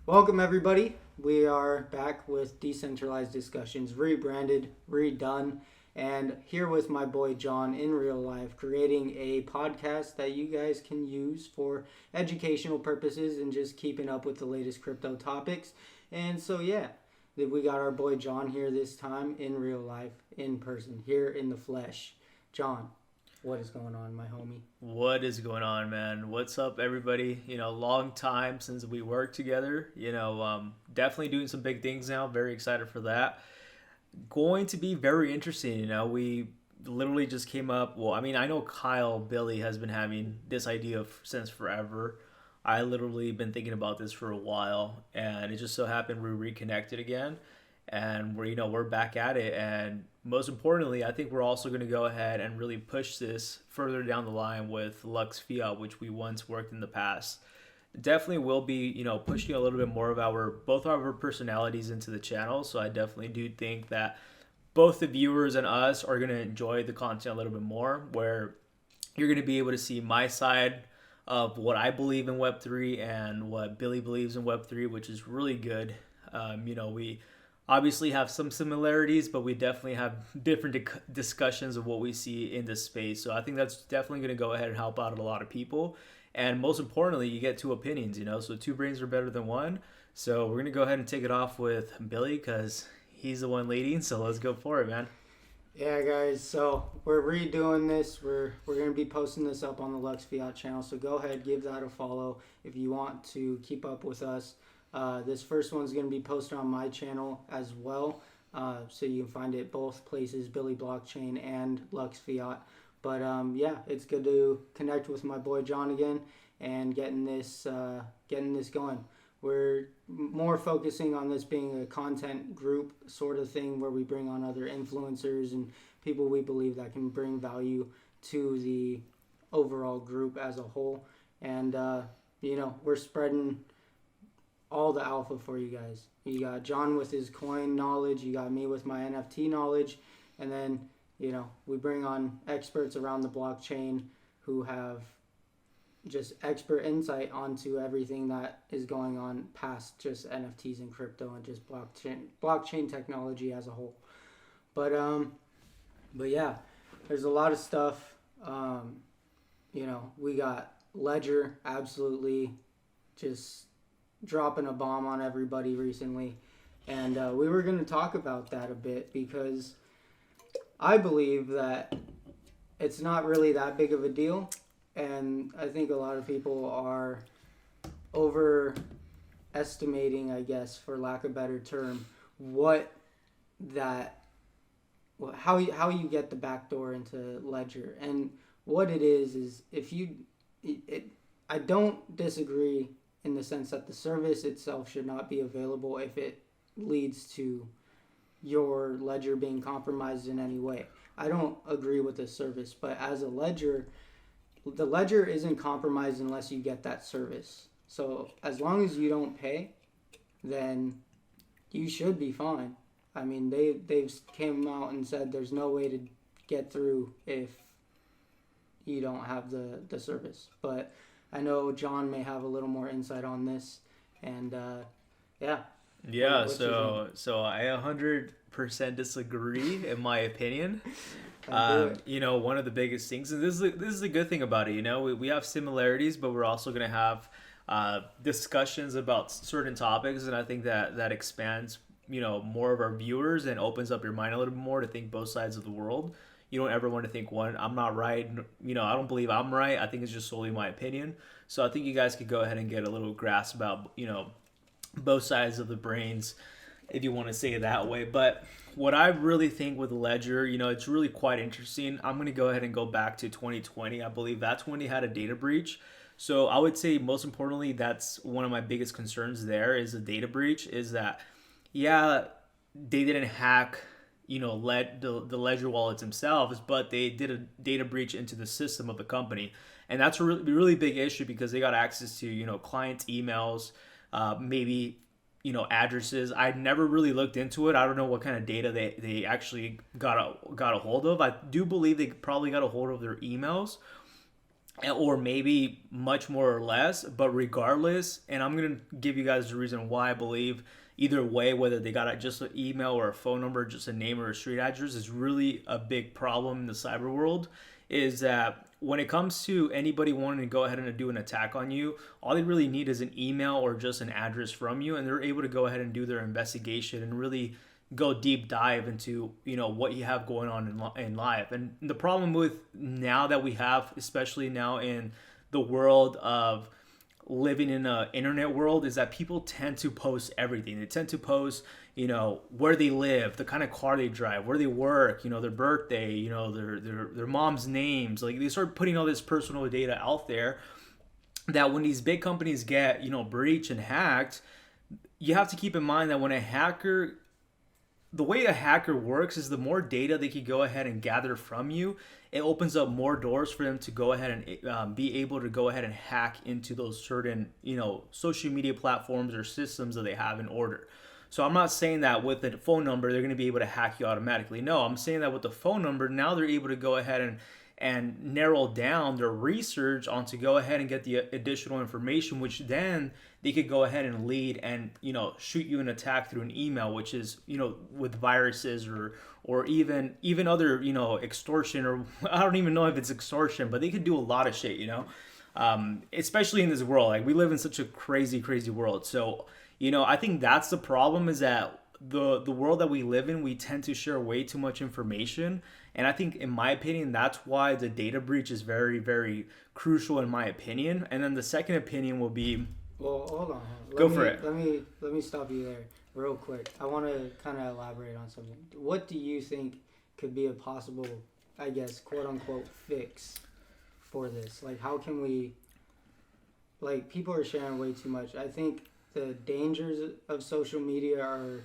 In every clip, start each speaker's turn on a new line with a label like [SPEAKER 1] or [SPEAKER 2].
[SPEAKER 1] Welcome, everybody. We are back with Decentralized Discussions, rebranded, redone, and here with my boy John in real life, creating a podcast that you guys can use for educational purposes and just keeping up with the latest crypto topics. And so, yeah, we got our boy John here this time in real life, in person, here in the flesh. John, what is going on, my homie?
[SPEAKER 2] What is going on, man? What's up, everybody? Long time since we worked together. Definitely doing some big things now. Very excited for that. Going to be very interesting. We literally just came up. Well, I mean, I know Kyle Billy has been having this idea since forever. I literally been thinking about this for a while, and it just so happened we reconnected again, and we're back at it. And most importantly, I think we're also going to go ahead and really push this further down the line with Lux Fiat, which we once worked in the past. Definitely will be, pushing a little bit more of our personalities into the channel. So I definitely do think that both the viewers and us are going to enjoy the content a little bit more, where you're going to be able to see my side of what I believe in Web3 and what Billy believes in Web3, which is really good. We obviously have some similarities, but we definitely have different discussions of what we see in this space. So I think that's definitely going to go ahead and help out a lot of people. And most importantly, you get two opinions, so two brains are better than one. So we're going to go ahead and take it off with Billy because he's the one leading. So let's go for it, man.
[SPEAKER 1] Yeah, guys. So we're redoing this. We're gonna be posting this up on the Lux Fiat channel. So go ahead, give that a follow if you want to keep up with us. This first one's gonna be posted on my channel as well. So you can find it both places, Billy Blockchain and Lux Fiat. But yeah, it's good to connect with my boy John again and getting this going. We're more focusing on this being a content group sort of thing where we bring on other influencers and people we believe that can bring value to the overall group as a whole. And, we're spreading all the alpha for you guys. You got John with his coin knowledge, you got me with my NFT knowledge, and then, we bring on experts around the blockchain who have just expert insight onto everything that is going on past just NFTs and crypto and just blockchain technology as a whole. But yeah, there's a lot of stuff. We got Ledger absolutely just dropping a bomb on everybody recently, and we were going to talk about that a bit because I believe that it's not really that big of a deal. And I think a lot of people are overestimating, I guess, for lack of a better term, how you get the backdoor into Ledger. And what it is I don't disagree in the sense that the service itself should not be available if it leads to your ledger being compromised in any way. I don't agree with the service, but as a ledger, the ledger isn't compromised unless you get that service. So as long as you don't pay, then you should be fine. I mean, they've came out and said there's no way to get through if you don't have the service. But I know John may have a little more insight on this, and yeah.
[SPEAKER 2] Yeah, so I 100% disagree in my opinion. One of the biggest things, and this is a good thing about it. We have similarities, but we're also going to have discussions about certain topics, and I think that expands more of our viewers and opens up your mind a little bit more to think both sides of the world. You don't ever want to think I'm not right. I don't believe I'm right. I think it's just solely my opinion. So I think you guys could go ahead and get a little grasp about both sides of the brains, if you want to say it that way. But what I really think with Ledger, it's really quite interesting. I'm going to go ahead and go back to 2020. I believe that's when they had a data breach. So I would say most importantly, that's one of my biggest concerns there is the data breach is that, yeah, they didn't hack, the Ledger wallets themselves, but they did a data breach into the system of the company. And that's a really, really big issue because they got access to, clients' emails, maybe addresses. I never really looked into it. I don't know what kind of data they actually got a hold of. I do believe they probably got a hold of their emails, or maybe much more or less, but regardless, and I'm gonna give you guys the reason why I believe either way, whether they got just an email or a phone number, just a name or a street address, is really a big problem in the cyber world. Is that when it comes to anybody wanting to go ahead and do an attack on you, all they really need is an email or just an address from you, and they're able to go ahead and do their investigation and really go deep dive into what you have going on in life. And the problem with now that we have, especially now in the world of living in an internet world, is that people tend to post everything. They tend to post where they live, the kind of car they drive, where they work, their birthday, their mom's names. Like, they start putting all this personal data out there that when these big companies get breached and hacked, you have to keep in mind that when the way a hacker works is the more data they can go ahead and gather from you, it opens up more doors for them to go ahead and be able to go ahead and hack into those certain, social media platforms or systems that they have in order. So I'm not saying that with the phone number, they're going to be able to hack you automatically. No, I'm saying that with the phone number, now they're able to go ahead and narrow down their research on to go ahead and get the additional information, which then they could go ahead and lead and shoot you an attack through an email, which is with viruses or even other extortion, or I don't even know if it's extortion, but they could do a lot of shit, especially in this world. Like, we live in such a crazy world. So I think that's the problem, is that the world that we live in, we tend to share way too much information. And I think, in my opinion, that's why the data breach is very, very crucial, in my opinion. And then the second opinion will be...
[SPEAKER 1] Well, hold on.
[SPEAKER 2] Go for it.
[SPEAKER 1] Let me stop you there real quick. I want to kind of elaborate on something. What do you think could be a possible, I guess, quote unquote, fix for this? Like, how can we... Like, people are sharing way too much. I think the dangers of social media are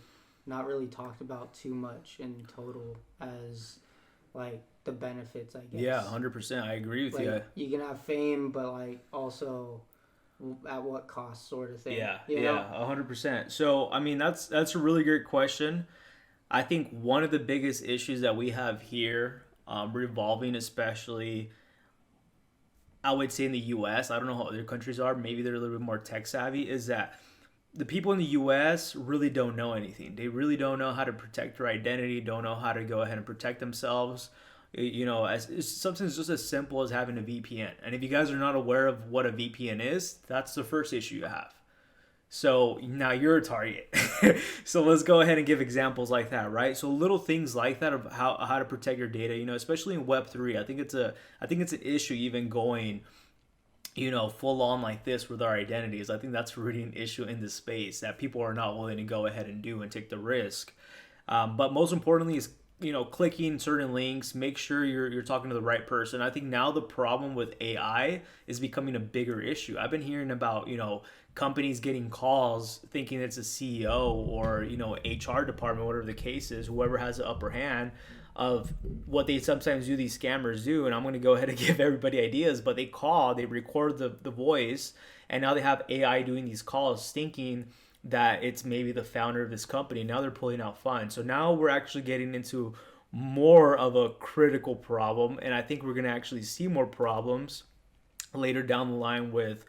[SPEAKER 1] not really talked about too much in total as, like, the benefits, I guess.
[SPEAKER 2] Yeah, 100%. I agree with you.
[SPEAKER 1] You can have fame, but, like, also at what cost, sort of thing.
[SPEAKER 2] Yeah, 100%. So, I mean, that's a really great question. I think one of the biggest issues that we have here, revolving especially, I would say in the U.S., I don't know how other countries are, maybe they're a little bit more tech savvy, is that the people in the U.S. really don't know anything. They really don't know how to protect their identity, don't know how to go ahead and protect themselves. As something just as simple as having a VPN. And if you guys are not aware of what a VPN is, that's the first issue you have. So now you're a target. So let's go ahead and give examples like that, right? So little things like that of how to protect your data, especially in Web3. I think it's an issue even going full on like this with our identities. I think that's really an issue in this space that people are not willing to go ahead and do and take the risk. But most importantly is, clicking certain links, make sure you're talking to the right person. I think now the problem with AI is becoming a bigger issue. I've been hearing about, companies getting calls thinking it's a CEO or, HR department, whatever the case is, whoever has the upper hand of what they sometimes do, these scammers do. And I'm going to go ahead and give everybody ideas, but they record the voice, and now they have AI doing these calls thinking that it's maybe the founder of this company. Now they're pulling out funds. So now we're actually getting into more of a critical problem. And I think we're going to actually see more problems later down the line with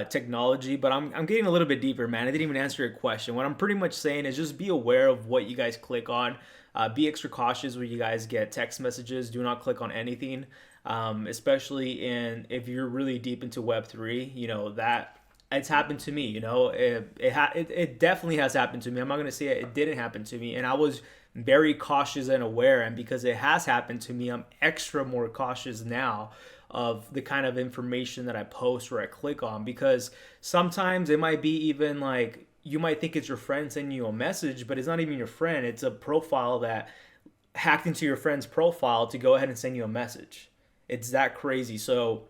[SPEAKER 2] technology. But I'm getting a little bit deeper, man. I didn't even answer your question. What I'm pretty much saying is just be aware of what you guys click on. Be extra cautious when you guys get text messages. Do not click on anything, especially if you're really deep into Web3, that it's happened to me. It definitely has happened to me. I'm not going to say it didn't happen to me. And I was very cautious and aware. And because it has happened to me, I'm extra more cautious now of the kind of information that I post or I click on, because sometimes it might be even like, you might think it's your friend sending you a message, but it's not even your friend. It's a profile that hacked into your friend's profile to go ahead and send you a message. It's that crazy. So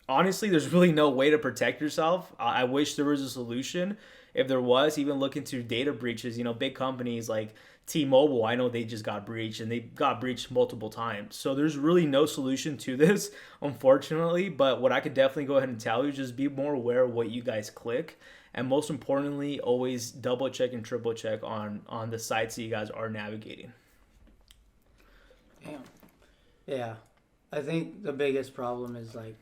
[SPEAKER 2] honestly, there's really no way to protect yourself. I wish there was a solution. If there was, even look into data breaches. Big companies like T-Mobile, I know they just got breached, and they got breached multiple times. So there's really no solution to this, unfortunately. But what I could definitely go ahead and tell you is just be more aware of what you guys click. And most importantly, always double check and triple check on the sites that you guys are navigating.
[SPEAKER 1] Damn. Yeah. I think the biggest problem is, like,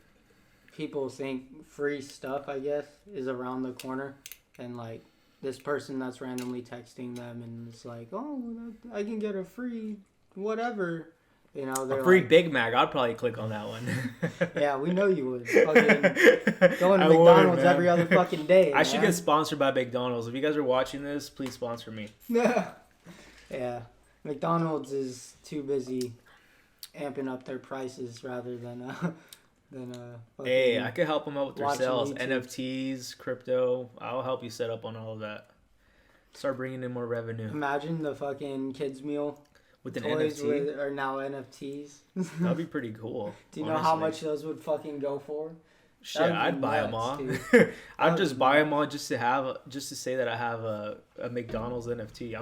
[SPEAKER 1] people think free stuff, I guess, is around the corner, and like this person that's randomly texting them and it's like, oh, I can get a free whatever. You know, they're
[SPEAKER 2] A free
[SPEAKER 1] like,
[SPEAKER 2] Big Mac, I'd probably click on that one.
[SPEAKER 1] yeah, we know you would. Fucking going to
[SPEAKER 2] I
[SPEAKER 1] McDonald's
[SPEAKER 2] would, man.
[SPEAKER 1] every other fucking day.
[SPEAKER 2] I should
[SPEAKER 1] man.
[SPEAKER 2] get sponsored by McDonald's. If you guys are watching this, please sponsor me.
[SPEAKER 1] Yeah, McDonald's is too busy amping up their prices rather than
[SPEAKER 2] Hey, I could help them out with their
[SPEAKER 1] watching
[SPEAKER 2] sales,
[SPEAKER 1] YouTube.
[SPEAKER 2] NFTs, crypto. I'll help you set up on all of that. Start bringing in more revenue
[SPEAKER 1] Imagine the fucking kids meal
[SPEAKER 2] with an
[SPEAKER 1] toys
[SPEAKER 2] NFT.
[SPEAKER 1] are now NFTs.
[SPEAKER 2] That'd be pretty cool.
[SPEAKER 1] Do you know how
[SPEAKER 2] honestly.
[SPEAKER 1] much those would fucking go for?
[SPEAKER 2] Shit,
[SPEAKER 1] That'd be
[SPEAKER 2] I'd buy them
[SPEAKER 1] nuts,
[SPEAKER 2] all.
[SPEAKER 1] dude.
[SPEAKER 2] I'd
[SPEAKER 1] That'd
[SPEAKER 2] just
[SPEAKER 1] be
[SPEAKER 2] buy
[SPEAKER 1] nuts.
[SPEAKER 2] them all just to say that I have a McDonald's NFT.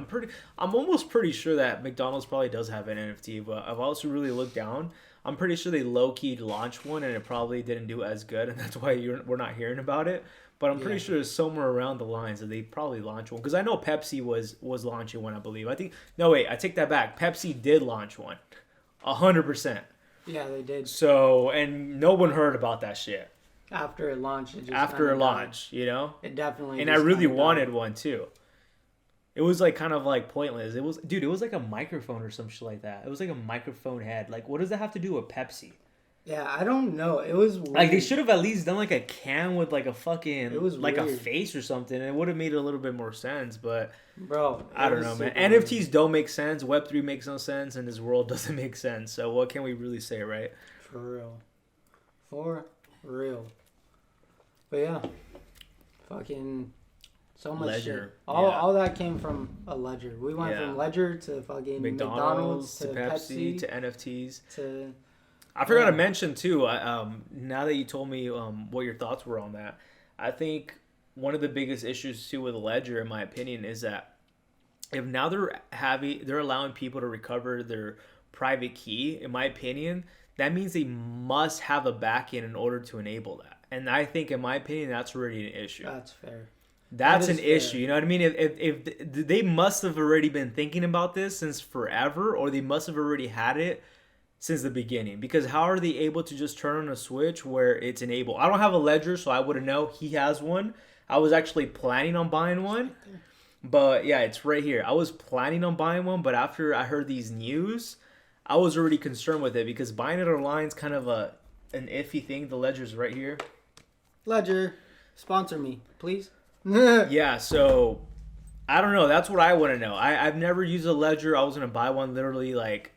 [SPEAKER 2] I'm almost pretty sure that McDonald's probably does have an NFT, but I've also really looked down. I'm pretty sure they low key launched one and it probably didn't do as good, and that's why we're not hearing about it. But I'm pretty
[SPEAKER 1] Yeah.
[SPEAKER 2] sure there's somewhere around the lines that they probably launched one, because I know Pepsi was launching one, I believe. No, wait, I take that back. Pepsi did launch one, 100%.
[SPEAKER 1] Yeah, they did.
[SPEAKER 2] So, and no one heard about that shit
[SPEAKER 1] After it launched, it just
[SPEAKER 2] after
[SPEAKER 1] kinda
[SPEAKER 2] it launched, you know?
[SPEAKER 1] died. It definitely.
[SPEAKER 2] And I
[SPEAKER 1] just
[SPEAKER 2] really
[SPEAKER 1] kinda died.
[SPEAKER 2] wanted one too. It was like kind of like pointless. It was like a microphone or some shit like that. It was like a microphone head. Like, what does that have to do with Pepsi?
[SPEAKER 1] Yeah, I don't know. It was weird.
[SPEAKER 2] Like, they should have at least done like a can with like a fucking,
[SPEAKER 1] It was
[SPEAKER 2] like a
[SPEAKER 1] weird.
[SPEAKER 2] face or something. It would have made it a little bit more sense, but
[SPEAKER 1] Bro,
[SPEAKER 2] I
[SPEAKER 1] it
[SPEAKER 2] don't
[SPEAKER 1] was
[SPEAKER 2] know, man.
[SPEAKER 1] super weird.
[SPEAKER 2] NFTs don't make sense. Web3 makes no sense, and this world doesn't make sense. So what can we really say, right?
[SPEAKER 1] For real. For real. But yeah. Fucking so much
[SPEAKER 2] Ledger,
[SPEAKER 1] shit. All
[SPEAKER 2] yeah.
[SPEAKER 1] all that came from a ledger. We went
[SPEAKER 2] Yeah.
[SPEAKER 1] from ledger to fucking
[SPEAKER 2] McDonald's to
[SPEAKER 1] Pepsi
[SPEAKER 2] to NFTs.
[SPEAKER 1] to
[SPEAKER 2] I forgot
[SPEAKER 1] Yeah.
[SPEAKER 2] to mention too. Now that you told me what your thoughts were on that, I think one of the biggest issues too with Ledger, in my opinion, is that if now they're allowing people to recover their private key. In my opinion, that means they must have a backend in order to enable that. And I think, in my opinion, that's already an issue.
[SPEAKER 1] that's fair.
[SPEAKER 2] That's
[SPEAKER 1] That
[SPEAKER 2] an
[SPEAKER 1] is fair.
[SPEAKER 2] issue. You know what I mean? If they must have already been thinking about this since forever, or they must have already had it since the beginning. Because how are they able to just turn on a switch where it's enabled? I don't have a ledger, so I wouldn't know. He has one. I was actually planning on buying one. But yeah, it's right here. I was planning on buying one, but after I heard these news, I was already concerned with it, because buying it online is kind of an iffy thing. The ledger's right here.
[SPEAKER 1] Ledger, sponsor me, please.
[SPEAKER 2] Yeah, so I don't know. That's what I want to know. I've never used a ledger. I was gonna buy one literally,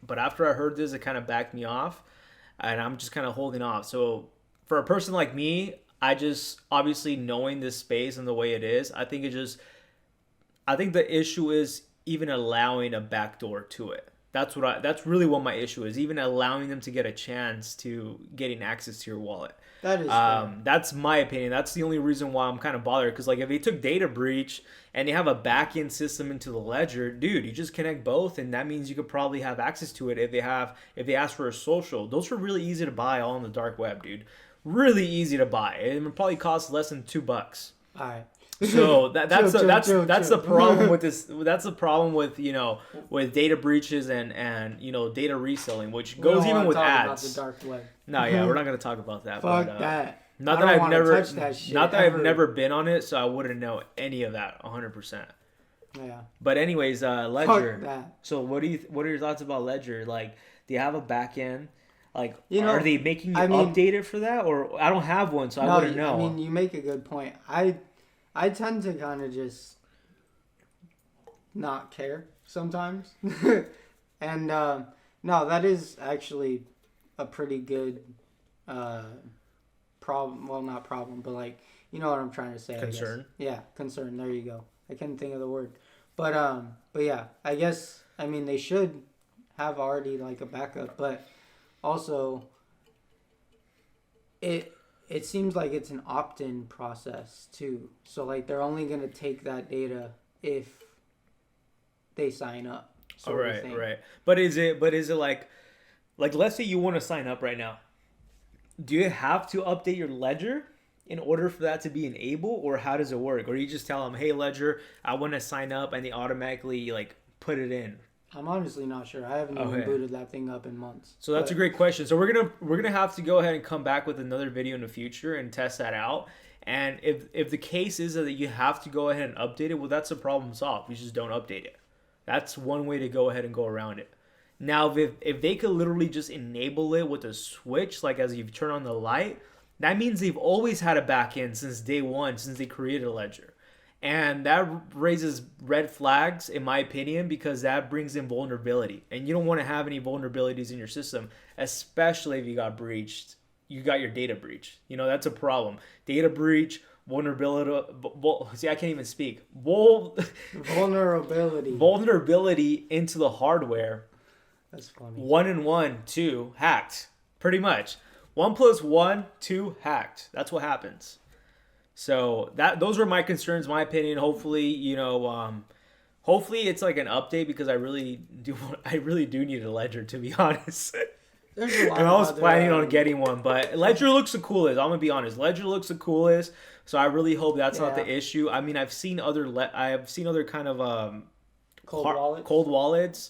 [SPEAKER 2] but after I heard this, it kind of backed me off, and I'm just kind of holding off. So for a person like me, I just, obviously knowing this space and the way it is, I think the issue is even allowing a backdoor to it. That's really what my issue is. Even allowing them to get a chance to getting access to your wallet.
[SPEAKER 1] That is fair.
[SPEAKER 2] That's my opinion. That's the only reason why I'm kind of bothered. Because if they took data breach and they have a back-end system into the ledger, dude, you just connect both, and that means you could probably have access to it if they ask for a social. Those are really easy to buy all on the dark web, dude. Really easy to buy. It would probably cost less than $2.
[SPEAKER 1] All right.
[SPEAKER 2] So that's
[SPEAKER 1] Chill,
[SPEAKER 2] the
[SPEAKER 1] chill.
[SPEAKER 2] problem with this. That's the problem with with data breaches and data reselling, which
[SPEAKER 1] We
[SPEAKER 2] goes
[SPEAKER 1] don't
[SPEAKER 2] even
[SPEAKER 1] wanna
[SPEAKER 2] with
[SPEAKER 1] talk about
[SPEAKER 2] ads.
[SPEAKER 1] the dark web.
[SPEAKER 2] No, yeah, we're not gonna talk about that.
[SPEAKER 1] Fuck
[SPEAKER 2] but,
[SPEAKER 1] that.
[SPEAKER 2] Not
[SPEAKER 1] I
[SPEAKER 2] that
[SPEAKER 1] don't
[SPEAKER 2] I've
[SPEAKER 1] wanna
[SPEAKER 2] never,
[SPEAKER 1] touch that shit
[SPEAKER 2] not that
[SPEAKER 1] ever.
[SPEAKER 2] I've never been on it, so I wouldn't know any of that 100%.
[SPEAKER 1] Yeah.
[SPEAKER 2] But anyways, Ledger.
[SPEAKER 1] Fuck that.
[SPEAKER 2] So what are your thoughts about Ledger? Like, do you have a back end? Like,
[SPEAKER 1] are
[SPEAKER 2] they making you
[SPEAKER 1] I mean-
[SPEAKER 2] update it for that, or I don't have one, so I wouldn't know.
[SPEAKER 1] I mean, you make a good point. I tend to kind of just not care sometimes. And no, that is actually a pretty good problem. Well, not problem, but you know what I'm trying to say.
[SPEAKER 2] Concern?
[SPEAKER 1] I guess. Yeah, concern. There you go. I couldn't think of the word. But yeah, I guess, I mean, they should have already a backup, but also it seems like it's an opt-in process too. So they're only gonna take that data if they sign up. Sort of thing.
[SPEAKER 2] Right. But is it like let's say you want to sign up right now. Do you have to update your ledger in order for that to be enabled, or how does it work? Or you just tell them, "Hey Ledger, I want to sign up," and they automatically put it in.
[SPEAKER 1] I'm honestly not sure. I haven't even booted that thing up in months.
[SPEAKER 2] So that's a great question. So we're gonna have to go ahead and come back with another video in the future and test that out. And if the case is that you have to go ahead and update it, well, that's a problem solved. You just don't update it. That's one way to go ahead and go around it. Now, if they could literally just enable it with a switch, like as you turn on the light, that means they've always had a backend since day one, since they created a ledger. And that raises red flags, in my opinion, because that brings in vulnerability. And you don't want to have any vulnerabilities in your system, especially if you got breached. You got your data breach. You know, that's a problem. Data breach, vulnerability. See, I can't even speak.
[SPEAKER 1] Vulnerability.
[SPEAKER 2] Vulnerability into the hardware.
[SPEAKER 1] That's funny.
[SPEAKER 2] 1 and 1, 2, hacked. Pretty much. 1 + 1, 2, hacked. That's what happens. So those were my concerns, my opinion. Hopefully, hopefully it's like an update, because I really do need a ledger, to be honest.
[SPEAKER 1] There's a lot
[SPEAKER 2] and I was planning on getting one, but ledger looks the coolest. I'm gonna be honest. Ledger looks the coolest. So I really hope that's not the issue. I mean, I've seen other kind of cold wallets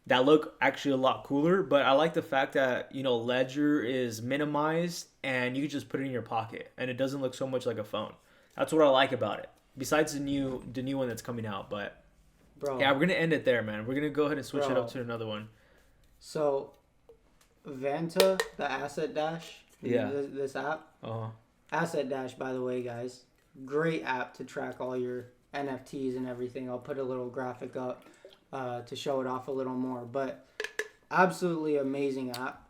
[SPEAKER 2] that look actually a lot cooler, but I like the fact that, Ledger is minimized and you can just put it in your pocket and it doesn't look so much like a phone. That's what I like about it. Besides the new one that's coming out, but yeah, we're gonna end it there, man. We're gonna go ahead and switch it up to another one.
[SPEAKER 1] So, Vanta, the Asset Dash, this app. Asset Dash, by the way, guys, great app to track all your NFTs and everything. I'll put a little graphic up to show it off a little more, but absolutely amazing app.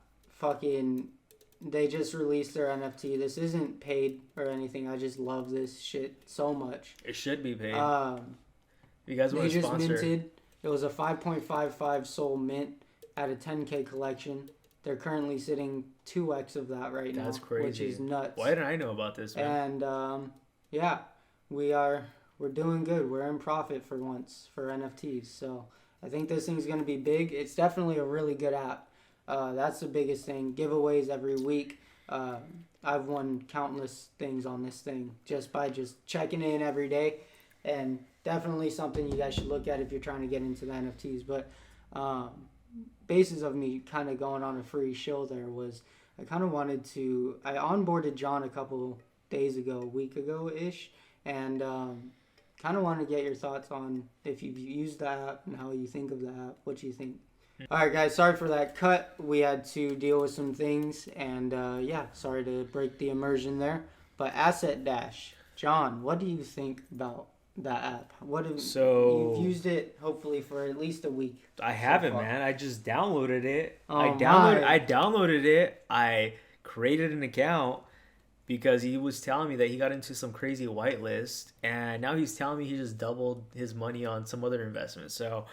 [SPEAKER 1] They just released their NFT. This isn't paid or anything. I just love this shit so much.
[SPEAKER 2] It should be paid.
[SPEAKER 1] You guys want to sponsor? They just minted. It was a 5.55 Sol mint at a 10K collection. They're currently sitting 2x of that right now. That's crazy. Which is nuts.
[SPEAKER 2] Why didn't I know about this, man?
[SPEAKER 1] And we're doing good. We're in profit for once for NFTs. So I think this thing's going to be big. It's definitely a really good app. That's the biggest thing. Giveaways every week. I've won countless things on this thing just by checking in every day. And definitely something you guys should look at if you're trying to get into the NFTs. But basis of me kind of going on a free show there was I onboarded John a couple days ago, a week ago-ish. And kind of want to get your thoughts on if you've used the app and how you think of the app. What you think? All right, guys, sorry for that cut. We had to deal with some things, and sorry to break the immersion there. But Asset Dash, John, what do you think about that app? You've used it hopefully for at least a week.
[SPEAKER 2] I haven't, man. I just downloaded it. I downloaded it. I created an account because he was telling me that he got into some crazy whitelist, and now he's telling me he just doubled his money on some other investment. So,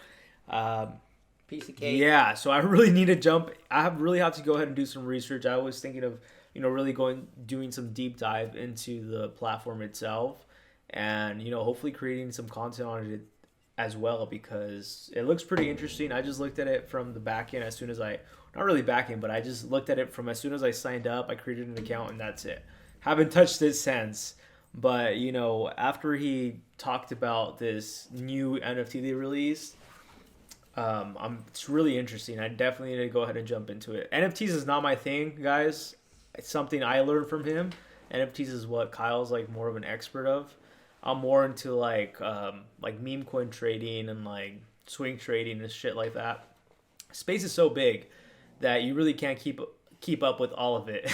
[SPEAKER 1] piece of cake.
[SPEAKER 2] Yeah, so I really need to jump. I really have to go ahead and do some research. I was thinking of, really doing some deep dive into the platform itself, and hopefully creating some content on it as well, because it looks pretty interesting. I just looked at it from the back end as soon as not really back end, but I just looked at it from as soon as I signed up. I created an account and that's it. Haven't touched it since. But after he talked about this new NFT they released, it's really interesting. I definitely need to go ahead and jump into it. NFTs is not my thing, guys. It's something I learned from him. NFTs is what Kyle's like more of an expert of. I'm more into like meme coin trading and like swing trading and shit like that. Space is so big that you really can't keep up with all of it.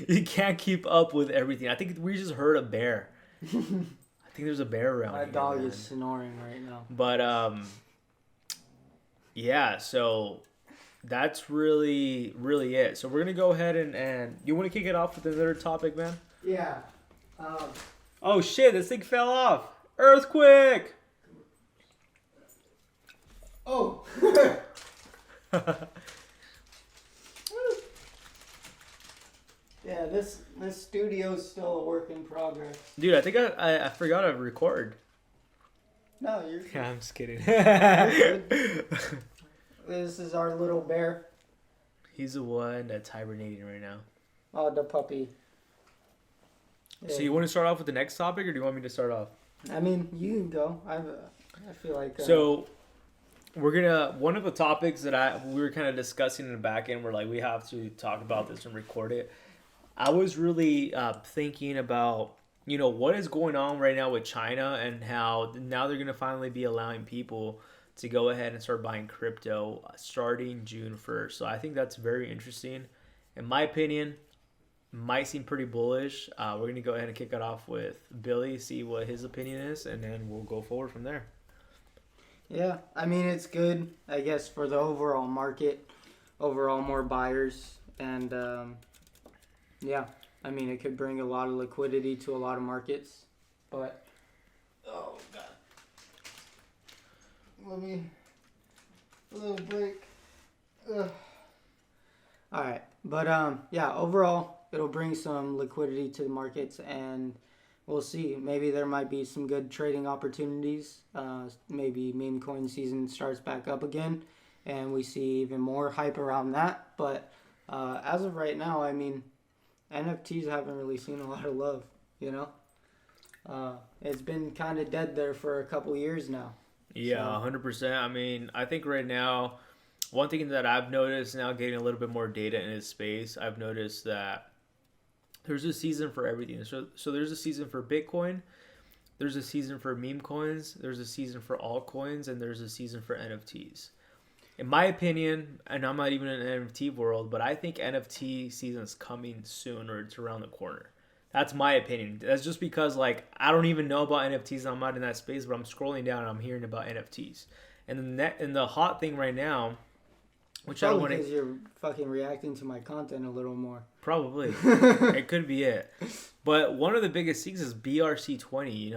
[SPEAKER 2] You can't keep up with everything. I think we just heard a bear. I think there's a bear around here.
[SPEAKER 1] My dog is snoring right now.
[SPEAKER 2] But yeah, so that's really it. So we're gonna go ahead and you want to kick it off with another topic, man?
[SPEAKER 1] Yeah.
[SPEAKER 2] Oh shit! This thing fell off. Earthquake.
[SPEAKER 1] Oh. Yeah, this studio's still a work in progress.
[SPEAKER 2] Dude, I think I forgot to record.
[SPEAKER 1] No, you're good.
[SPEAKER 2] Yeah, I'm just kidding.
[SPEAKER 1] This is our little bear.
[SPEAKER 2] He's the one that's hibernating right now.
[SPEAKER 1] Oh, the puppy.
[SPEAKER 2] So you want to start off with the next topic, or do you want me to start off?
[SPEAKER 1] I mean, you can go. I feel like...
[SPEAKER 2] So, one of the topics that we were kind of discussing in the back end, we're like, we have to talk about this and record it. I was really thinking about, what is going on right now with China and how now they're going to finally be allowing people to go ahead and start buying crypto starting June 1st. So I think that's very interesting. In my opinion, might seem pretty bullish. We're going to go ahead and kick it off with Billy, see what his opinion is, and then we'll go forward from there.
[SPEAKER 1] Yeah, I mean, it's good, I guess, for the overall market, overall more buyers, and yeah, I mean, it could bring a lot of liquidity to a lot of markets, but, oh, God. Let me, a little break. Ugh. All right, but yeah, overall, it'll bring some liquidity to the markets, and we'll see. Maybe there might be some good trading opportunities. Maybe meme coin season starts back up again, and we see even more hype around that. But as of right now, I mean, NFTs haven't really seen a lot of love, It's been kind of dead there for a couple years now.
[SPEAKER 2] Yeah,
[SPEAKER 1] So,
[SPEAKER 2] 100%. I mean, I think right now, one thing that I've noticed now getting a little bit more data in this space, I've noticed that there's a season for everything. So there's a season for Bitcoin, there's a season for meme coins, there's a season for altcoins, and there's a season for NFTs. In my opinion, and I'm not even in an NFT world, but I think NFT season's coming soon, or it's around the corner. That's my opinion. That's just because, like, I don't even know about NFTs. I'm not in that space, but I'm scrolling down and I'm hearing about NFTs. And the hot thing right now, which I don't want
[SPEAKER 1] probably because you're fucking reacting to my content a little more.
[SPEAKER 2] Probably. It could be it. But one of the biggest things is BRC20,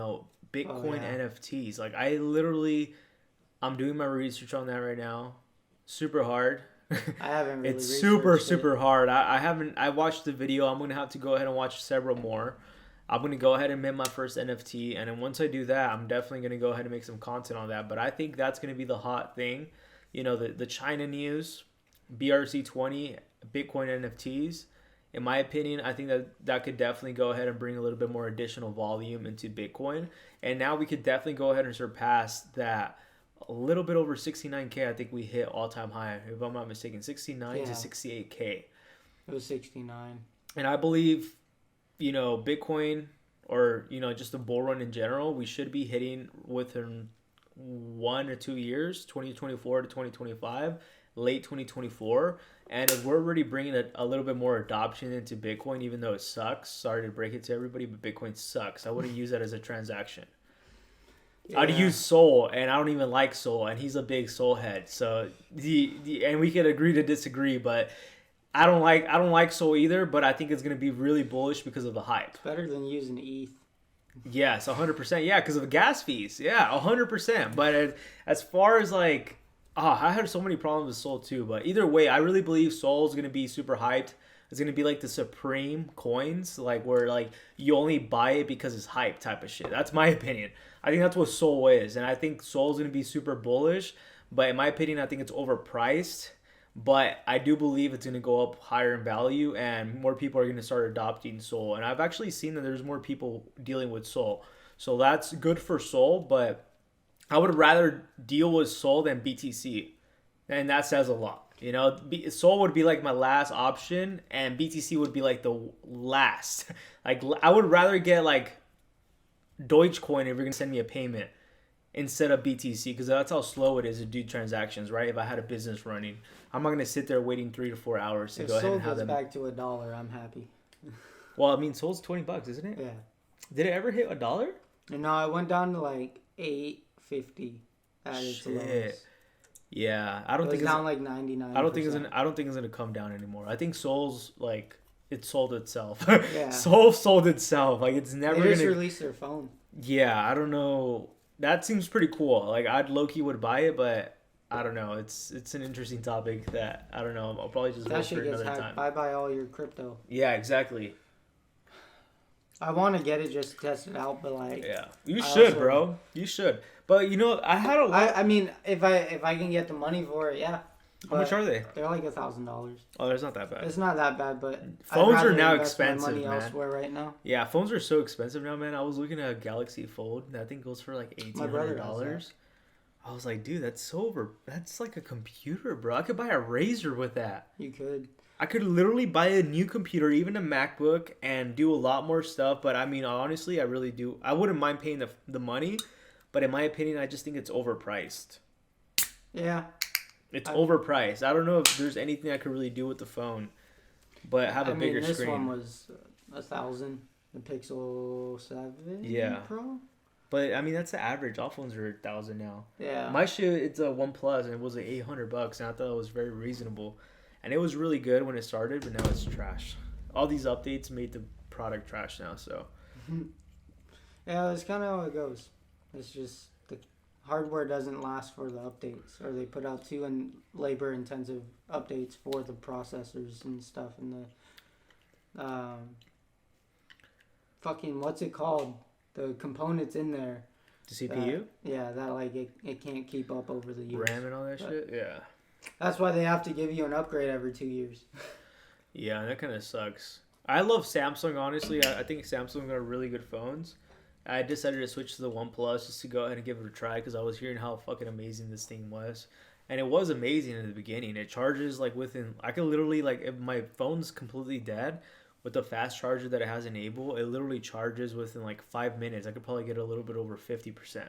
[SPEAKER 2] Bitcoin NFTs. Like, I'm doing my research on that right now. Super hard.
[SPEAKER 1] I haven't really
[SPEAKER 2] It's
[SPEAKER 1] researched
[SPEAKER 2] super hard. I watched the video. I'm going to have to go ahead and watch several more. I'm going to go ahead and mint my first NFT. And then once I do that, I'm definitely going to go ahead and make some content on that. But I think that's going to be the hot thing. The China news, BRC20, Bitcoin NFTs. In my opinion, I think that could definitely go ahead and bring a little bit more additional volume into Bitcoin. And now we could definitely go ahead and surpass that. A little bit over 69K, I think we hit all-time high, if I'm not mistaken, 69 to 68K.
[SPEAKER 1] It was 69.
[SPEAKER 2] And I believe, Bitcoin or, just the bull run in general, we should be hitting within 1 or 2 years, 2024 to 2025, late 2024. And if we're already bringing a little bit more adoption into Bitcoin, even though it sucks, sorry to break it to everybody, but Bitcoin sucks. I wouldn't use that as a transaction. Yeah. I'd use Sol, and I don't even like Sol, and he's a big Sol head. So and we could agree to disagree, but I don't like Sol either. But I think it's gonna be really bullish because of the hype.
[SPEAKER 1] It's better than using ETH.
[SPEAKER 2] Yes, 100%. Yeah, because of the gas fees. Yeah, 100%. But as far as like, I had so many problems with Sol too. But either way, I really believe Sol is gonna be super hyped. It's gonna be like the supreme coins, like where like you only buy it because it's hype type of shit. That's my opinion. I think that's what Sol is, and I think Sol's gonna be super bullish. But in my opinion, I think it's overpriced. But I do believe it's gonna go up higher in value, and more people are gonna start adopting Sol. And I've actually seen that there's more people dealing with Sol, so that's good for Sol. But I would rather deal with Sol than BTC, and that says a lot. Sol would be like my last option, and BTC would be like the last. Like, I would rather get like Dogecoin if you're gonna send me a payment instead of BTC, because that's how slow it is to do transactions, right? If I had a business running, I'm not gonna sit there waiting 3 to 4 hours to go ahead and have them.
[SPEAKER 1] If Sol goes back to $1, I'm happy.
[SPEAKER 2] Well, I mean, Sol's $20, isn't it?
[SPEAKER 1] Yeah.
[SPEAKER 2] Did it ever hit $1?
[SPEAKER 1] No, it went down to like $8.50 at its lowest.
[SPEAKER 2] Yeah, I don't think
[SPEAKER 1] it's down like 99%.
[SPEAKER 2] I don't think it's gonna come down anymore. I think Sol's like it sold itself.
[SPEAKER 1] Yeah.
[SPEAKER 2] Sol sold itself. Like it's never
[SPEAKER 1] They just
[SPEAKER 2] gonna
[SPEAKER 1] released their phone.
[SPEAKER 2] Yeah, I don't know. That seems pretty cool. Like I'd low-key would buy it, but I don't know. It's an interesting topic that I don't know. I'll probably just wait for another time.
[SPEAKER 1] Bye all your crypto.
[SPEAKER 2] Yeah, exactly.
[SPEAKER 1] I want to get it just to test it out, but like
[SPEAKER 2] you should, bro. You should. But I had a lot.
[SPEAKER 1] I mean, if I can get the money for it, yeah.
[SPEAKER 2] How much are they?
[SPEAKER 1] They're like $1,000.
[SPEAKER 2] Oh, it's not that bad.
[SPEAKER 1] It's not that bad, but
[SPEAKER 2] phones are now expensive,
[SPEAKER 1] money
[SPEAKER 2] man.
[SPEAKER 1] Elsewhere right now.
[SPEAKER 2] Yeah, phones are so expensive now, man. I was looking at a Galaxy Fold. That thing goes for like $1,800. I was like, dude, that's like a computer, bro. I could buy a Razer with that.
[SPEAKER 1] You could.
[SPEAKER 2] I could literally buy a new computer, even a MacBook, and do a lot more stuff. But I mean, honestly, I really do. I wouldn't mind paying the money, but in my opinion, I just think it's overpriced.
[SPEAKER 1] Yeah.
[SPEAKER 2] It's overpriced. I don't know if there's anything I could really do with the phone, but have a bigger
[SPEAKER 1] this
[SPEAKER 2] screen.
[SPEAKER 1] This one was $1,000. The Pixel 7 Pro.
[SPEAKER 2] But I mean, that's the average. All phones are $1,000 now.
[SPEAKER 1] Yeah.
[SPEAKER 2] My shit, it's a OnePlus, and it was like $800, and I thought it was very reasonable. And it was really good when it started, but now it's trash. All these updates made the product trash now, so.
[SPEAKER 1] Yeah, that's kind of how it goes. It's just the hardware doesn't last for the updates, or they put out too labor-intensive updates for the processors and stuff, and the fucking, what's it called? The components in there.
[SPEAKER 2] The CPU?
[SPEAKER 1] That like it can't keep up over the years.
[SPEAKER 2] RAM and all that shit? Yeah.
[SPEAKER 1] That's why they have to give you an upgrade every 2 years.
[SPEAKER 2] Yeah, that kind of sucks. I love Samsung, honestly. I think Samsung are really good phones. I decided to switch to the OnePlus just to go ahead and give it a try because I was hearing how fucking amazing this thing was. And it was amazing in the beginning. It charges like I could literally, like, if my phone's completely dead, with the fast charger that it has enabled, it literally charges within like 5 minutes. I could probably get a little bit over 50%.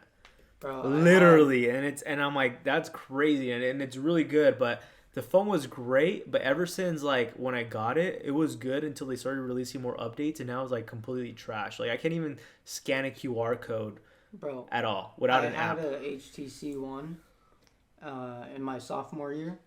[SPEAKER 1] Bro,
[SPEAKER 2] literally, and I'm like, that's crazy, and it's really good. But the phone was great, but ever since like when I got it, it was good until they started releasing more updates, and now it's like completely trash. Like I can't even scan a QR code,
[SPEAKER 1] bro,
[SPEAKER 2] at all without an app.
[SPEAKER 1] I had a HTC One in my sophomore year,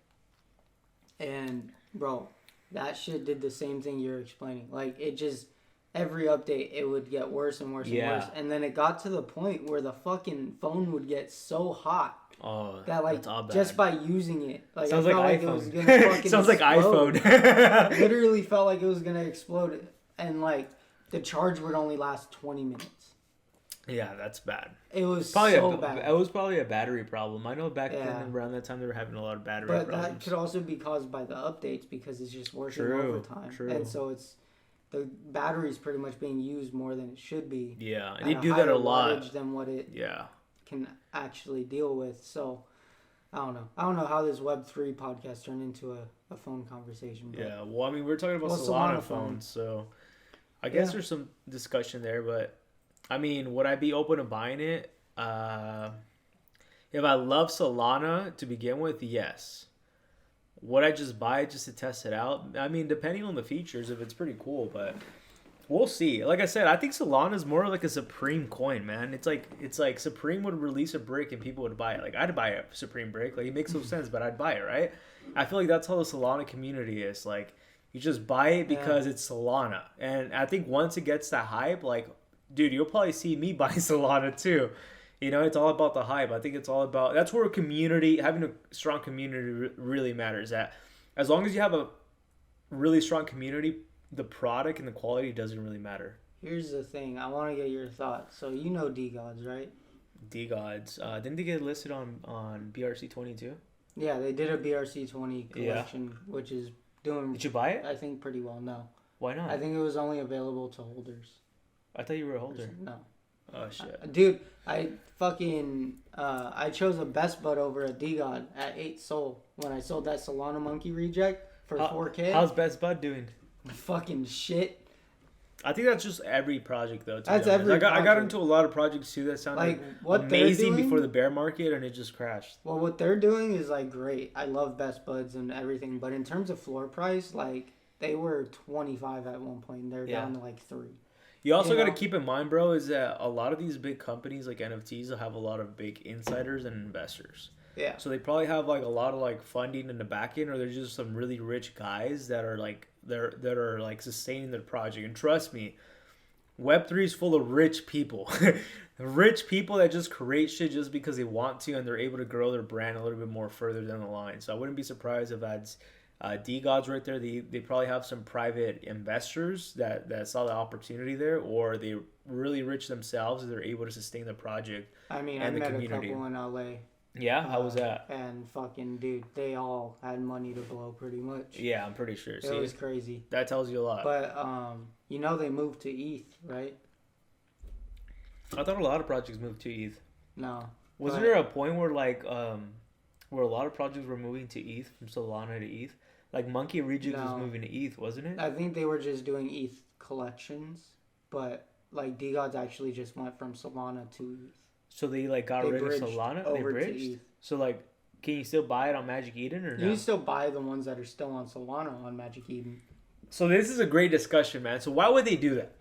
[SPEAKER 1] and bro, that shit did the same thing you're explaining. Like it just. Every update, it would get worse and worse and worse. And then it got to the point where the fucking phone would get so hot.
[SPEAKER 2] Oh,
[SPEAKER 1] that like
[SPEAKER 2] that's all bad.
[SPEAKER 1] just by using it, like
[SPEAKER 2] sounds
[SPEAKER 1] I felt
[SPEAKER 2] like
[SPEAKER 1] iPhone. It was gonna fucking
[SPEAKER 2] sounds like
[SPEAKER 1] explode.
[SPEAKER 2] iPhone.
[SPEAKER 1] Literally felt like it was gonna explode, and like the charge would only last 20 minutes.
[SPEAKER 2] Yeah, that's bad.
[SPEAKER 1] It was
[SPEAKER 2] probably
[SPEAKER 1] so bad.
[SPEAKER 2] It was probably a battery problem. I know back then around that time they were having a lot of battery problems.
[SPEAKER 1] But that could also be caused by the updates because it's just working overtime.
[SPEAKER 2] True.
[SPEAKER 1] And so the battery's pretty much being used more than it should be.
[SPEAKER 2] Yeah, and they do that a lot.
[SPEAKER 1] Than what it can actually deal with. So, I don't know. I don't know how this Web3 podcast turned into a phone conversation. But
[SPEAKER 2] yeah, well, I mean, we're talking about Solana phones, so I guess there's some discussion there. But, I mean, would I be open to buying it? If I love Solana to begin with, yes. Would I just buy it just to test it out? I mean, depending on the features, if it's pretty cool, but we'll see. Like I said, I think Solana is more like a Supreme coin, man. It's like Supreme would release a brick and people would buy it. Like I'd buy a Supreme brick. Like it makes no sense, but I'd buy it, right? I feel like that's how the Solana community is. Like you just buy it because it's Solana, and I think once it gets that hype, like dude, you'll probably see me buying Solana too. You know, it's all about the hype. I think it's all about... That's where having a strong community really matters. That as long as you have a really strong community, the product and the quality doesn't really matter.
[SPEAKER 1] Here's the thing. I want to get your thoughts. So, you know DGods, right?
[SPEAKER 2] DGods. Didn't they get listed on BRC20 too?
[SPEAKER 1] Yeah, they did a BRC20 collection, which is doing...
[SPEAKER 2] Did you buy it?
[SPEAKER 1] I think pretty well. No.
[SPEAKER 2] Why not?
[SPEAKER 1] I think it was only available to holders.
[SPEAKER 2] I thought you were a holder.
[SPEAKER 1] No.
[SPEAKER 2] Oh, shit.
[SPEAKER 1] Dude, I chose a Best Bud over a DGod at 8 Sol when I sold that Solana Monkey reject for $4K.
[SPEAKER 2] How's Best Bud doing?
[SPEAKER 1] Fucking shit.
[SPEAKER 2] I think that's just every project, though.
[SPEAKER 1] That's every project.
[SPEAKER 2] I got into a lot of projects, too, that sounded amazing before the bear market, and it just crashed.
[SPEAKER 1] Well, what they're doing is, like, great. I love Best Buds and everything, but in terms of floor price, like, they were 25 at one point, and they're down to, like, 3.
[SPEAKER 2] You also got to keep in mind, bro, is that a lot of these big companies like NFTs will have a lot of big insiders and investors.
[SPEAKER 1] Yeah.
[SPEAKER 2] So they probably have like a lot of like funding in the back end, or there's just some really rich guys that are like that are like sustaining their project. And trust me, Web3 is full of rich people. Rich people that just create shit just because they want to, and they're able to grow their brand a little bit more further down the line. So I wouldn't be surprised if that's DGods right there. They probably have some private investors that saw the opportunity there, or they really rich themselves and they're able to sustain the project.
[SPEAKER 1] I mean, I met a couple in LA.
[SPEAKER 2] Yeah, how was that?
[SPEAKER 1] And fucking dude, they all had money to blow pretty much.
[SPEAKER 2] Yeah, I'm pretty sure.
[SPEAKER 1] It was crazy.
[SPEAKER 2] That tells you a lot.
[SPEAKER 1] But you know they moved to ETH, right?
[SPEAKER 2] I thought a lot of projects moved to ETH.
[SPEAKER 1] No,
[SPEAKER 2] Wasn't
[SPEAKER 1] But
[SPEAKER 2] there a point where where a lot of projects were moving to ETH from Solana to ETH? Like Monkey Rejigs was
[SPEAKER 1] no,
[SPEAKER 2] moving to ETH, wasn't it?
[SPEAKER 1] I think they were just doing ETH collections, but like DGods actually just went from Solana to ETH.
[SPEAKER 2] So they like got
[SPEAKER 1] They
[SPEAKER 2] rid of
[SPEAKER 1] bridged
[SPEAKER 2] Solana. They
[SPEAKER 1] over to
[SPEAKER 2] bridged.
[SPEAKER 1] ETH.
[SPEAKER 2] So like, can you still buy it on Magic Eden or
[SPEAKER 1] You
[SPEAKER 2] no?
[SPEAKER 1] can still buy the ones that are still on Solana on Magic Eden.
[SPEAKER 2] So this is a great discussion, man. So why would they do that?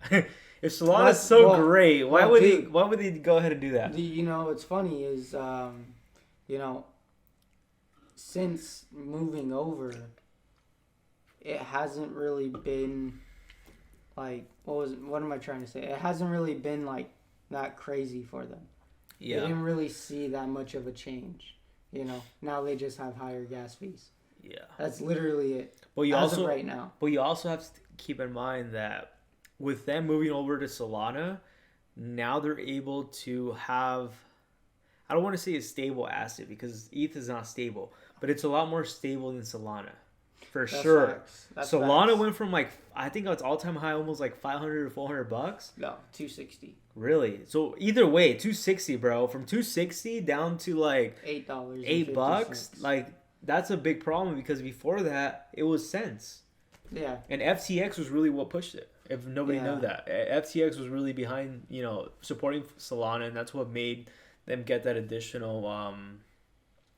[SPEAKER 2] If Solana's
[SPEAKER 1] Well,
[SPEAKER 2] so
[SPEAKER 1] well,
[SPEAKER 2] great, why
[SPEAKER 1] well,
[SPEAKER 2] would
[SPEAKER 1] dude,
[SPEAKER 2] they? Why would they go ahead and do that?
[SPEAKER 1] You know, what's funny is, you know, since moving over, it hasn't really been like what am I trying to say? It hasn't really been like that crazy for them. They
[SPEAKER 2] Yeah,
[SPEAKER 1] didn't really see that much of a change. You know, now they just have higher gas fees.
[SPEAKER 2] yeah.
[SPEAKER 1] That's literally it.
[SPEAKER 2] But you
[SPEAKER 1] as
[SPEAKER 2] also
[SPEAKER 1] of right now.
[SPEAKER 2] But you also have to keep in mind that with them moving over to Solana, now they're able to have, I don't want to say a stable asset because ETH is not stable, but it's a lot more stable than Solana. For
[SPEAKER 1] That's
[SPEAKER 2] sure.
[SPEAKER 1] facts. That's
[SPEAKER 2] Solana
[SPEAKER 1] facts.
[SPEAKER 2] went from like, I think it's all time high, almost like 500 to 400 bucks.
[SPEAKER 1] No, 260.
[SPEAKER 2] Really? So either way, 260, bro. From 260 down to like
[SPEAKER 1] $8.
[SPEAKER 2] $8, like that's a big problem because before that it was cents.
[SPEAKER 1] Yeah.
[SPEAKER 2] And FTX was really what pushed it. If nobody
[SPEAKER 1] Yeah.
[SPEAKER 2] knew that, FTX was really behind, supporting Solana, and that's what made them get that additional,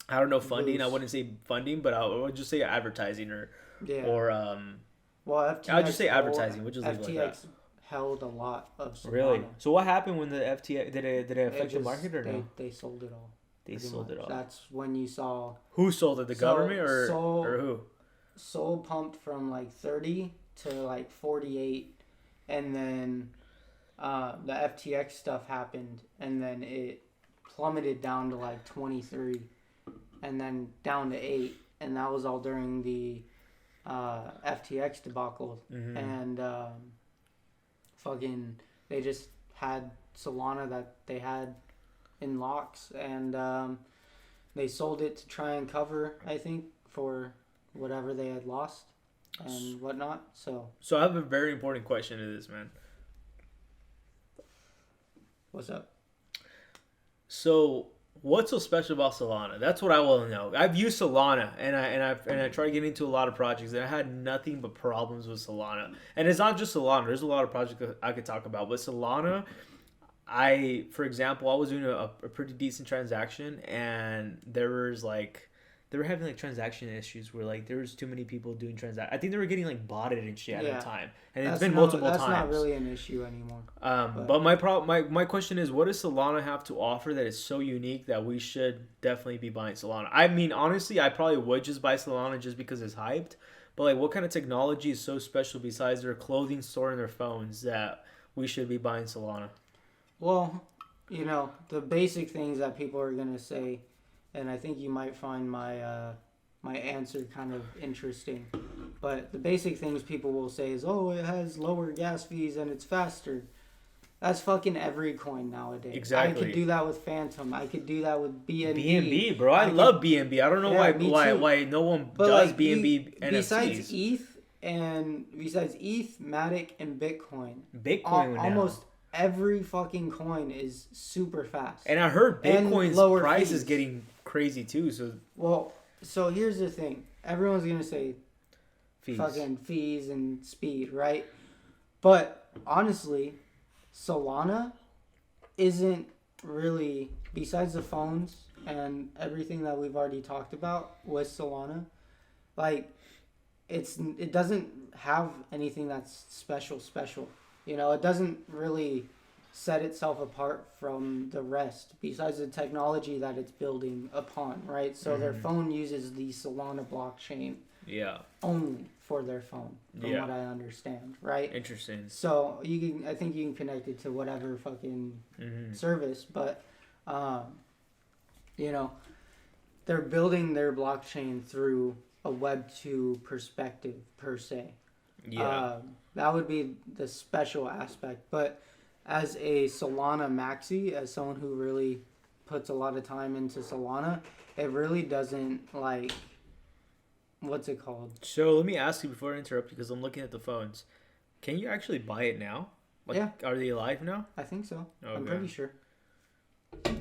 [SPEAKER 2] I don't know, funding. I
[SPEAKER 1] Boost.
[SPEAKER 2] wouldn't say funding, but I would just say advertising
[SPEAKER 1] Yeah.
[SPEAKER 2] or
[SPEAKER 1] Well, FTX.
[SPEAKER 2] I'll just say advertising. We'll just leave it like that.
[SPEAKER 1] FTX held a lot of Solana.
[SPEAKER 2] Really? So what happened when the FTX did it affect the
[SPEAKER 1] just-
[SPEAKER 2] market or no?
[SPEAKER 1] They sold it all.
[SPEAKER 2] They
[SPEAKER 1] pretty
[SPEAKER 2] sold
[SPEAKER 1] much.
[SPEAKER 2] it all.
[SPEAKER 1] That's when you saw
[SPEAKER 2] Who sold it? The government or
[SPEAKER 1] Sol
[SPEAKER 2] who?
[SPEAKER 1] Sol pumped from like 30 to like 48, and then the FTX stuff happened, and then it plummeted down to like 23, and then down to 8, and that was all during the FTX debacle,
[SPEAKER 2] Mhm.
[SPEAKER 1] and fucking they just had Solana that they had in locks, and they sold it to try and cover, I think, for whatever they had lost and whatnot. So
[SPEAKER 2] So I have a very important question to this, man.
[SPEAKER 1] what's up?
[SPEAKER 2] So what's so special about Solana? That's what I want to know. I've used Solana and I tried getting into a lot of projects and I had nothing but problems with Solana. And it's not just Solana. There's a lot of projects that I could talk about, but Solana, for example, I was doing a pretty decent transaction and they were having like transaction issues where like there was too many people doing I think they were getting like botted and shit at
[SPEAKER 1] Yeah.
[SPEAKER 2] a time, and it's
[SPEAKER 1] That's
[SPEAKER 2] been multiple
[SPEAKER 1] that's
[SPEAKER 2] times.
[SPEAKER 1] not really an issue anymore.
[SPEAKER 2] But my question is, what does Solana have to offer that is so unique that we should definitely be buying Solana? I mean, honestly, I probably would just buy Solana just because it's hyped. But like, what kind of technology is so special besides their clothing store and their phones that we should be buying Solana?
[SPEAKER 1] Well, you know, the basic things that people are gonna say, and I think you might find my my answer kind of interesting. But the basic things people will say is, "Oh, it has lower gas fees and it's faster." That's fucking every coin nowadays.
[SPEAKER 2] Exactly.
[SPEAKER 1] I could do that with Phantom. I could do that with BNB.
[SPEAKER 2] BNB, bro. I love BNB. I don't know
[SPEAKER 1] Yeah, me too.
[SPEAKER 2] why no one
[SPEAKER 1] But
[SPEAKER 2] does
[SPEAKER 1] like,
[SPEAKER 2] BNB NFTs.
[SPEAKER 1] Besides ETH, Matic, and Bitcoin,
[SPEAKER 2] Bitcoin now.
[SPEAKER 1] almost every fucking coin is super fast.
[SPEAKER 2] And I heard
[SPEAKER 1] and
[SPEAKER 2] Bitcoin's
[SPEAKER 1] lower
[SPEAKER 2] price
[SPEAKER 1] fees.
[SPEAKER 2] is getting crazy too. So
[SPEAKER 1] Well, so here's the thing. Everyone's gonna say
[SPEAKER 2] fees.
[SPEAKER 1] fucking fees and speed, right? But honestly, Solana isn't really, besides the phones and everything that we've already talked about with Solana, like it doesn't have anything that's special. You know, it doesn't really set itself apart from the rest besides the technology that it's building upon, right? So their phone uses the Solana blockchain
[SPEAKER 2] Yeah.
[SPEAKER 1] only for their phone, from what I understand, right?
[SPEAKER 2] Interesting.
[SPEAKER 1] So I think you can connect it to whatever fucking service, but you know, they're building their blockchain through a Web 2 perspective per se.
[SPEAKER 2] Yeah.
[SPEAKER 1] That would be the special aspect, but as a Solana maxi, as someone who really puts a lot of time into Solana, it really doesn't like, what's it called?
[SPEAKER 2] So let me ask you before I interrupt you because I'm looking at the phones. Can you actually buy it now? Like,
[SPEAKER 1] Yeah.
[SPEAKER 2] Are they live now?
[SPEAKER 1] I think so. I'm
[SPEAKER 2] Okay.
[SPEAKER 1] pretty sure.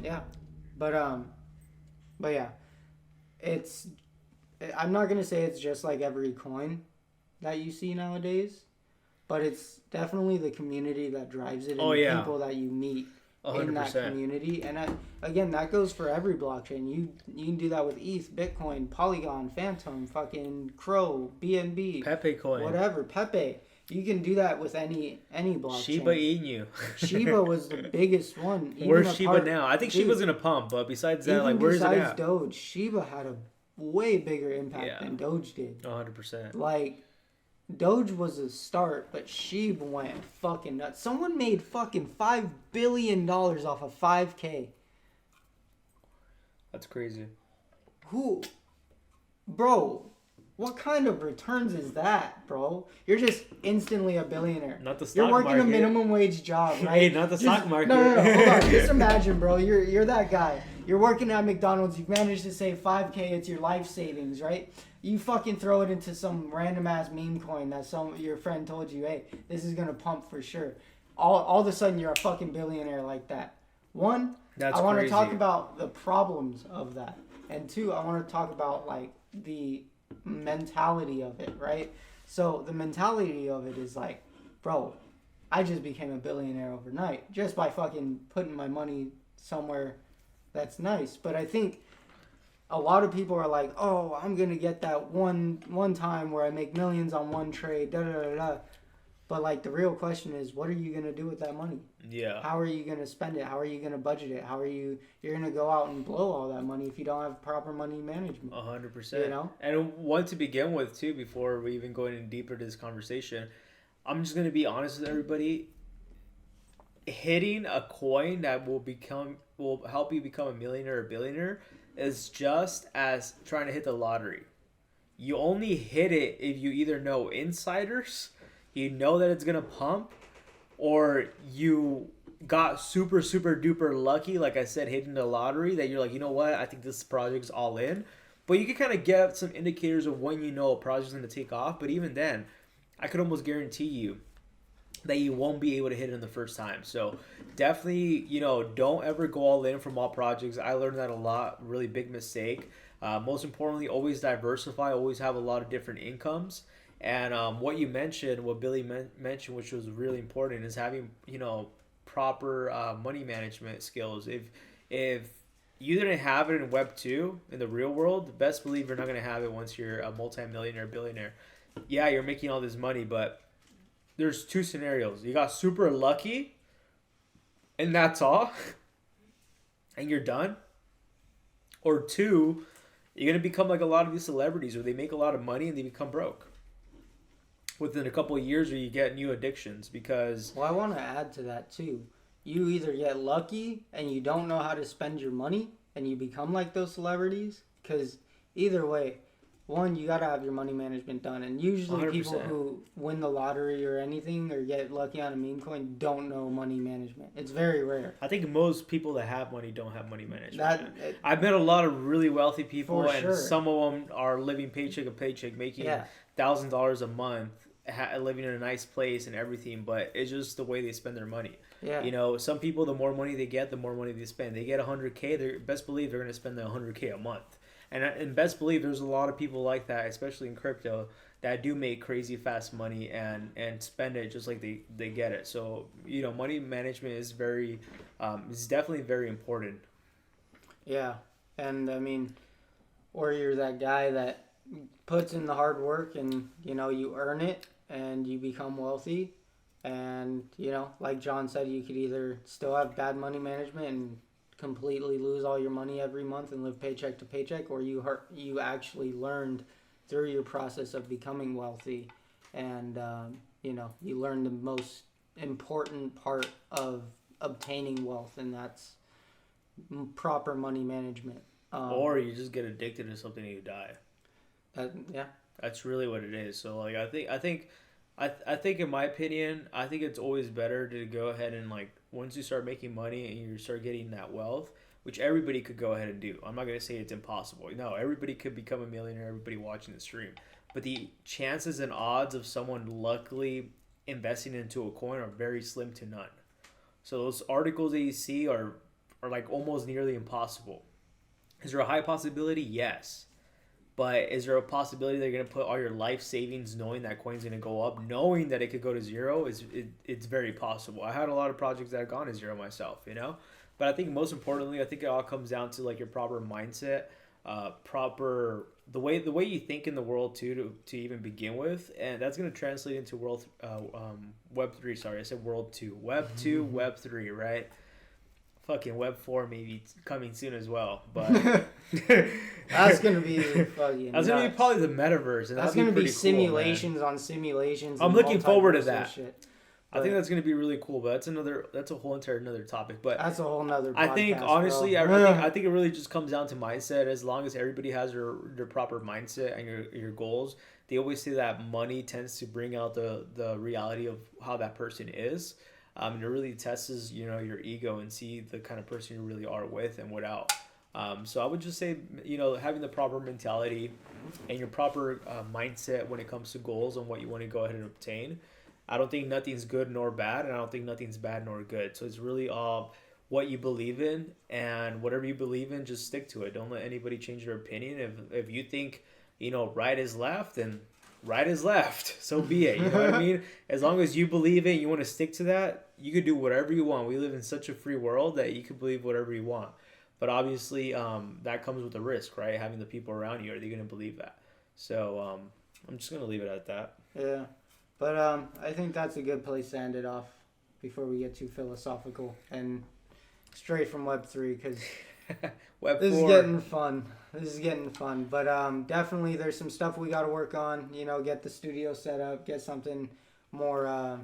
[SPEAKER 1] Yeah. But yeah, it's. I'm not gonna say it's just like every coin that you see nowadays, but it's definitely the community that drives it and
[SPEAKER 2] Oh
[SPEAKER 1] the
[SPEAKER 2] yeah,
[SPEAKER 1] people that you meet in that
[SPEAKER 2] 100%.
[SPEAKER 1] community. And again, that goes for every blockchain. You can do that with ETH, Bitcoin, Polygon, Phantom, fucking Crow, BNB,
[SPEAKER 2] Pepe coin,
[SPEAKER 1] whatever, Pepe. You can do that with any blockchain.
[SPEAKER 2] Shiba Inu.
[SPEAKER 1] Shiba was the biggest one.
[SPEAKER 2] Where's Shiba now? I think
[SPEAKER 1] dude,
[SPEAKER 2] Shiba's gonna pump, but besides that,
[SPEAKER 1] even
[SPEAKER 2] like, where's it
[SPEAKER 1] besides
[SPEAKER 2] at?
[SPEAKER 1] Doge, Shiba had a way bigger impact
[SPEAKER 2] Yeah.
[SPEAKER 1] than Doge did.
[SPEAKER 2] 100%.
[SPEAKER 1] Like, Doge was a start, but Shiba went fucking nuts. Someone made fucking $5 billion off of 5K.
[SPEAKER 2] That's crazy.
[SPEAKER 1] Who? Bro, what kind of returns is that, bro? You're just instantly a billionaire.
[SPEAKER 2] Not the stock
[SPEAKER 1] You're working
[SPEAKER 2] market.
[SPEAKER 1] a minimum wage job, right?
[SPEAKER 2] Hey, not the stock market.
[SPEAKER 1] No. Hold on. Just imagine, bro. You're that guy. You're working at McDonald's. You've managed to save 5K. It's your life savings, right? You fucking throw it into some random ass meme coin that your friend told you, hey, this is gonna pump for sure. All of a sudden, you're a fucking billionaire like that. One,
[SPEAKER 2] That's
[SPEAKER 1] I want to
[SPEAKER 2] crazy.
[SPEAKER 1] talk about the problems of that, and two, I want to talk about like the mentality of it, right? So the mentality of it is like, bro, I just became a billionaire overnight just by fucking putting my money somewhere that's nice. But I think a lot of people are like, oh, I'm gonna get that one time where I make millions on one trade, da da da da. But like the real question is, what are you gonna do with that money?
[SPEAKER 2] Yeah.
[SPEAKER 1] How are you gonna spend it? How are you gonna budget it? You're gonna go out and blow all that money if you don't have proper money management?
[SPEAKER 2] 100%.
[SPEAKER 1] You know?
[SPEAKER 2] And one to begin with too, before we even go in deeper to this conversation, I'm just gonna be honest with everybody. Hitting a coin that will help you become a millionaire or billionaire is just as trying to hit the lottery. You only hit it if you either know insiders, you know that it's gonna pump, or you got super duper lucky, like I said, hitting the lottery, that you're like, you know what, I think this project's all in. But you can kind of get some indicators of when you know a project's going to take off. But even then, I could almost guarantee you that you won't be able to hit it in the first time. So definitely, don't ever go all in from all projects. I learned that a lot. Really big mistake. Most importantly, always diversify. Always have a lot of different incomes. And what you mentioned, what Billy mentioned, which was really important, is having proper money management skills. If you didn't have it in Web 2 in the real world, best believe you're not going to have it once you're a multi-millionaire, billionaire. Yeah, you're making all this money, but there's two scenarios. You got super lucky, and that's all, and you're done. Or two, you're going to become like a lot of these celebrities where they make a lot of money and they become broke within a couple of years, or you get new addictions because...
[SPEAKER 1] Well, I want to add to that too. You either get lucky and you don't know how to spend your money and you become like those celebrities, because either way, one, you got to have your money management done. And usually
[SPEAKER 2] 100%.
[SPEAKER 1] people who win the lottery or anything or get lucky on a meme coin don't know money management. It's very rare.
[SPEAKER 2] I think most people that have money don't have money management. I've met a lot of really wealthy people, and
[SPEAKER 1] sure.
[SPEAKER 2] some of them are living paycheck to paycheck, making $1,000 a month, living in a nice place and everything, but it's just the way they spend their money.
[SPEAKER 1] Yeah.
[SPEAKER 2] Some people, the more money they get, the more money they spend. They get $100K, they're best believe they're going to spend the $100K a month. And best believe there's a lot of people like that, especially in crypto, that do make crazy fast money and spend it just like they get it. So, money management is is definitely very important.
[SPEAKER 1] Yeah. And I mean, or you're that guy that puts in the hard work and, you earn it and you become wealthy. And, like John said, you could either still have bad money management and completely lose all your money every month and live paycheck to paycheck, or you actually learned through your process of becoming wealthy, and you learned the most important part of obtaining wealth, and that's proper money management.
[SPEAKER 2] Or you just get addicted to something and you die.
[SPEAKER 1] Yeah,
[SPEAKER 2] that's really what it is. So like I think in my opinion, I think it's always better to go ahead and, like, once you start making money and you start getting that wealth, which everybody could go ahead and do. I'm not going to say it's impossible. No, everybody could become a millionaire, everybody watching the stream. But the chances and odds of someone luckily investing into a coin are very slim to none. So those articles that you see are are like almost nearly impossible. Is there a high possibility? Yes. But is there a possibility they're going to put all your life savings knowing that coin's going to go up, knowing that it could go to zero? It's very possible. I had a lot of projects that have gone to zero myself, you know? But I think most importantly, I think it all comes down to like your proper mindset, the way you think in the world too to even begin with, and that's going to translate into Web 3. Sorry, I said World 2. Web 2, Web 3, right? Fucking Web 4 maybe coming soon as well, but
[SPEAKER 1] that's gonna be fucking.
[SPEAKER 2] That's gonna be probably the metaverse, and
[SPEAKER 1] that's gonna be simulations cool, on simulations.
[SPEAKER 2] I'm looking forward to that.
[SPEAKER 1] Shit.
[SPEAKER 2] I think that's gonna be really cool, but that's a whole entire another topic. But
[SPEAKER 1] that's a whole nother.
[SPEAKER 2] I think honestly, I think it really just comes down to mindset. As long as everybody has their proper mindset and your goals, they always say that money tends to bring out the reality of how that person is. And it really tests, you know, your ego and see the kind of person you really are with and without. So I would just say, you know, having the proper mentality and your proper mindset when it comes to goals and what you want to go ahead and obtain. I don't think nothing's good nor bad, and I don't think nothing's bad nor good. So it's really what you believe in, and whatever you believe in, just stick to it. Don't let anybody change your opinion. If you think, you know, right is left, then right is left, so be it. You know what I mean? As long as you believe it, you want to stick to that, you could do whatever you want. We live in such a free world that you can believe whatever you want, but obviously that comes with a risk, right? Having the people around you, are they going to believe that? So I'm just going to leave it at that.
[SPEAKER 1] Yeah, but I think that's a good place to end it off before we get too philosophical and straight from Web 3, because this is getting fun. But definitely there's some stuff we got to work on, you know, get the studio set up, get something more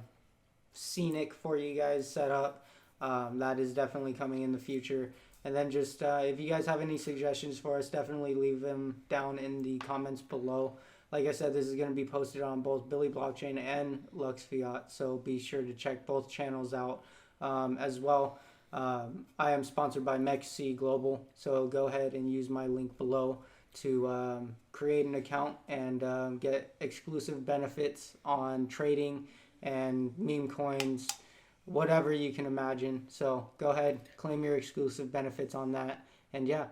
[SPEAKER 1] scenic for you guys set up. That is definitely coming in the future. And then just if you guys have any suggestions for us, definitely leave them down in the comments below. Like I said, this is going to be posted on both Billy Blockchain and Lux Fiat, so be sure to check both channels out as well. I am sponsored by MEXC Global, so go ahead and use my link below to create an account and get exclusive benefits on trading and meme coins, whatever you can imagine. So go ahead, claim your exclusive benefits on that. And yeah,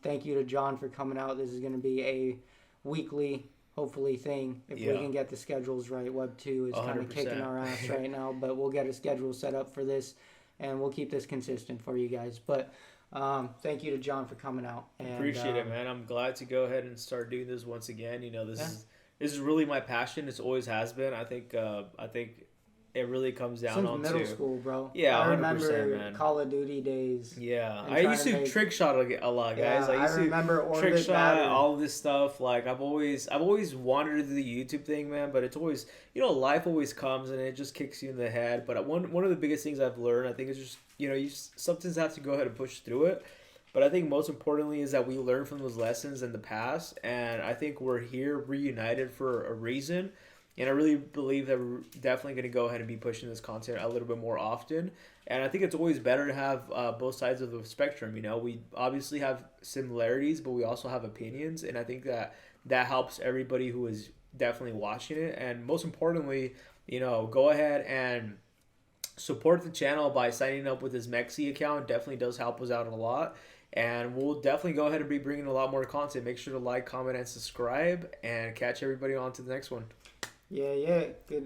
[SPEAKER 1] thank you to John for coming out. This is going to be a weekly, hopefully, thing if we can get the schedules right. Web 2 is kind of kicking our ass right now, but we'll get a schedule set up for this. And we'll keep this consistent for you guys. But thank you to John for coming out. And,
[SPEAKER 2] appreciate it, man. I'm glad to go ahead and start doing this once again. You know, this is really my passion. It always has been. I think it really comes down
[SPEAKER 1] since middle school, bro.
[SPEAKER 2] Yeah,
[SPEAKER 1] I
[SPEAKER 2] 100%,
[SPEAKER 1] remember
[SPEAKER 2] man.
[SPEAKER 1] Call of Duty days.
[SPEAKER 2] Yeah, I used to trick shot a lot, guys.
[SPEAKER 1] Yeah, I remember
[SPEAKER 2] trick shot, all of this stuff. Like I've always wanted to do the YouTube thing, man. But it's always, you know, life always comes and it just kicks you in the head. But one of the biggest things I've learned, I think, is just, you know, you sometimes have to go ahead and push through it. But I think most importantly is that we learn from those lessons in the past, and I think we're here reunited for a reason. And I really believe that we're definitely going to go ahead and be pushing this content a little bit more often. And I think it's always better to have both sides of the spectrum. You know, we obviously have similarities, but we also have opinions. And I think that helps everybody who is definitely watching it. And most importantly, you know, go ahead and support the channel by signing up with his MEXC account. Definitely does help us out a lot. And we'll definitely go ahead and be bringing a lot more content. Make sure to like, comment, and subscribe. And catch everybody on to the next one.
[SPEAKER 1] Yeah. Good